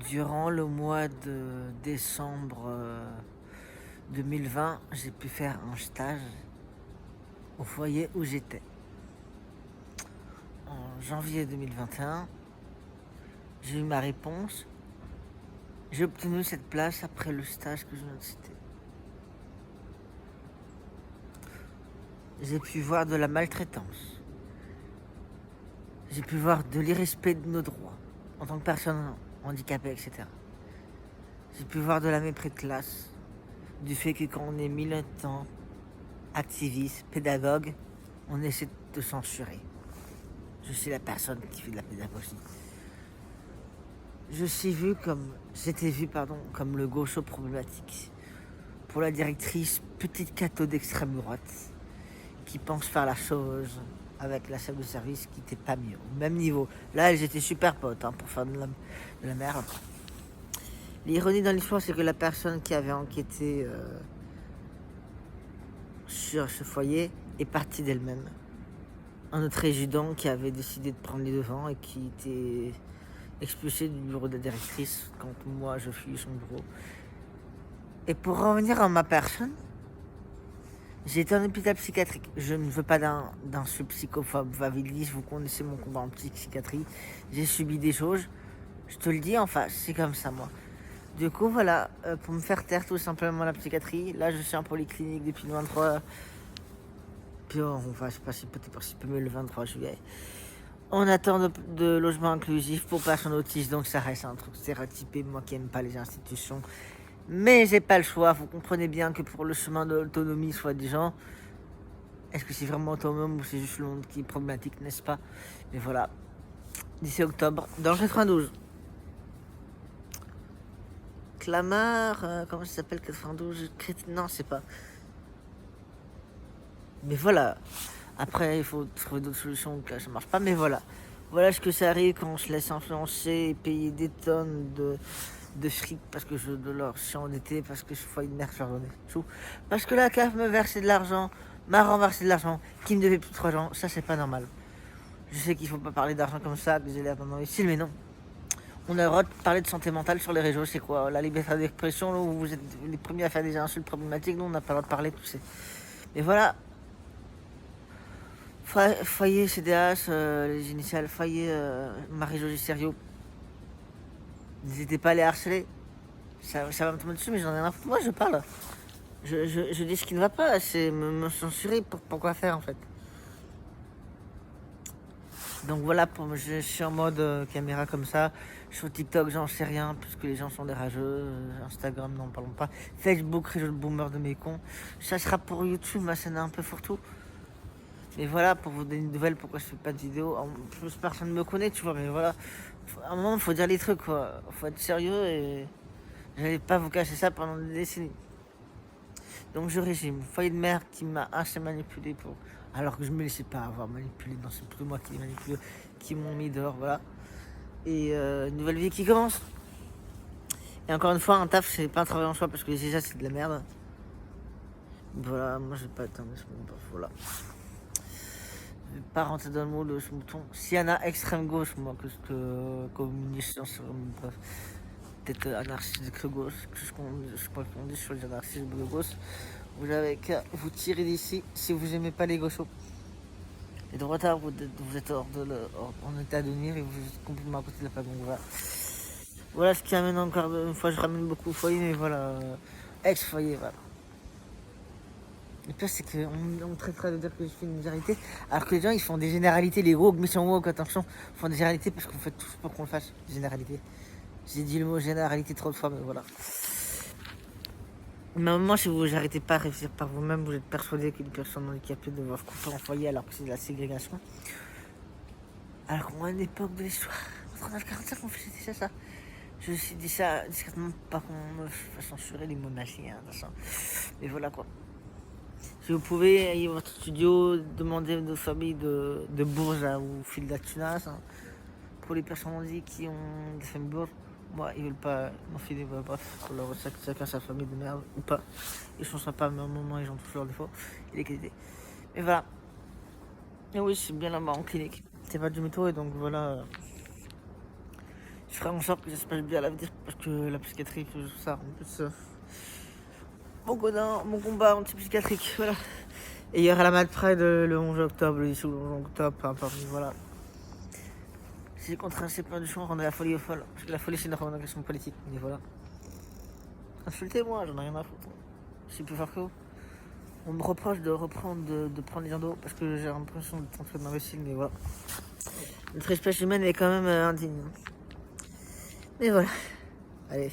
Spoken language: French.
Durant le mois de décembre 2020, j'ai pu faire un stage au foyer où j'étais. En janvier 2021, j'ai eu ma réponse. J'ai obtenu cette place après le stage que je viens de citer. J'ai pu voir de la maltraitance. J'ai pu voir de l'irrespect de nos droits en tant que personne handicapée, etc. J'ai pu voir de la mépris de classe, du fait que quand on est militant, activiste, pédagogue, on essaie de censurer. Je suis la personne qui fait de la pédagogie. J'étais vu comme le gaucho problématique. Pour la directrice, petite cato d'extrême droite, qui pense faire la chose avec la chef de service qui n'était pas mieux, au même niveau. Là, elles étaient super potes pour faire de la merde. L'ironie dans l'histoire, c'est que la personne qui avait enquêté sur ce foyer est partie d'elle-même. Un autre résident qui avait décidé de prendre les devants et qui était expulsé du bureau de la directrice quand moi je fuis son bureau. Et pour revenir à ma personne, j'ai été en hôpital psychiatrique. Je ne veux pas d'insulte psychophobe, Vavilis, vous connaissez mon combat en psychiatrie. J'ai subi des choses, je te le dis en face, c'est comme ça moi. Du coup voilà, pour me faire taire tout simplement la psychiatrie, là je suis en polyclinique depuis le 23. Puis on va se passer peut-être mieux le 23 juillet. On attend de logement inclusif pour personnes autistes, donc ça reste un truc stéréotypé, moi qui n'aime pas les institutions. Mais j'ai pas le choix, vous comprenez bien que pour le chemin de l'autonomie, soi-disant, est-ce que c'est vraiment autonome ou c'est juste le monde qui est problématique, n'est-ce pas? Mais voilà, d'ici octobre, dans le 92. Clamart, comment ça s'appelle 92? Non, c'est pas. Mais voilà, après il faut trouver d'autres solutions, que ça marche pas, mais voilà. Voilà ce que ça arrive quand on se laisse influencer et payer des tonnes de fric parce que de l'or, je suis endetté, parce que je fais une merde sur tout. Parce que la CAF me versait de l'argent, m'a renversé de l'argent, qui me devait plus de 3 ans, ça c'est pas normal. Je sais qu'il faut pas parler d'argent comme ça, que j'ai l'air d'un imbécile, mais non. On a le droit de parler de santé mentale sur les réseaux, c'est quoi? La liberté d'expression, où vous êtes les premiers à faire des insultes problématiques, nous on n'a pas le droit de parler, tout ça. Mais voilà, foyer CDH, les initiales, foyer Marie-Josée Serio. N'hésitez pas à les harceler. Ça va me tomber dessus, mais j'en ai rien à foutre. Moi, je parle. Je dis ce qui ne va pas. C'est me censurer. Pourquoi faire, en fait? Donc voilà, je suis en mode caméra comme ça. Sur TikTok, j'en sais rien, puisque les gens sont des rageux. Instagram, n'en parlons pas. Facebook, réseau de boomer de mes cons. Ça sera pour YouTube, ma chaîne est un peu fourre-tout. Mais voilà, pour vous donner une nouvelle, pourquoi je fais pas de vidéo. En plus, personne ne me connaît, tu vois, mais voilà. À un moment, il faut dire les trucs, quoi. Faut être sérieux et j'allais pas vous cacher ça pendant des décennies. Donc je régime. Foyer de mère qui m'a assez manipulé pour. Alors que je me laissais pas avoir manipulé. Non, c'est plutôt moi qui les manipulé, qui m'ont mis dehors, voilà. Et une nouvelle vie qui commence. Et encore une fois, un taf, c'est pas un travail en soi parce que déjà, c'est de la merde. Voilà, moi j'ai pas atteint ce moment, voilà. Je vais pas rentrer dans le mot de ce mouton. S'il y en a extrême gauche, moi, que communiste, peut-être anarchiste de gauche, je crois qu'on dit sur les anarchistes de gauche, vous avez qu'à vous tirer d'ici si vous aimez pas les gauchos. Les droitards, vous êtes en état de nuire et vous êtes complètement à côté de la plaque. Donc voilà ce qui amène encore une fois, je ramène beaucoup au foyer, mais voilà, ex-foyer, voilà. Le pire, c'est qu'on traitera de dire que je fais une généralité, alors que les gens ils font des généralités, les gros méchants woke, attention, font des généralités parce qu'on fait tout pour qu'on le fasse, généralité. J'ai dit le mot généralité trop de fois, mais voilà. Mais à un moment, si vous n'arrêtez pas à réfléchir par vous-même, vous êtes persuadé qu'une personne handicapée doit se couper en foyer alors que c'est de la ségrégation. Alors qu'à une époque de l'histoire, en 39-45, on faisait déjà ça. Je me suis dit ça discrètement, pas qu'on me fasse censurer les mots nazis, hein, mais voilà quoi. Si vous pouvez, ayez votre studio, demandez aux familles de Bourges ou fil d'Atunas. Hein. Pour les personnes handicapées qui ont des familles Bourges, moi, ils veulent pas m'en filer, bref, pour leur chacun sa famille de merde ou pas. Ils sont sympas, mais à un moment, ils ont tous leurs défauts et les qualités. Mais voilà. Et oui, je suis bien là-bas en clinique. C'est pas du métro et donc voilà. Je ferai en sorte que ça se passe bien à l'avenir parce que la psychiatrie, tout ça, en plus, mon combat anti-psychiatrique, voilà. Et il y aura la Mad Pride le 11 octobre, le 10 ou le 11 octobre, peu importe, voilà. J'ai contraint ces plein de choses, rendre la folie aux folles. Parce que la folie, c'est une revendication politique, mais voilà. Insultez-moi, j'en ai rien à foutre. Je suis plus fort que vous. On me reproche de prendre les gens d'eau parce que j'ai l'impression de tenter de m'imbécile, mais voilà. Notre espèce humaine est quand même indigne. Mais voilà. Allez.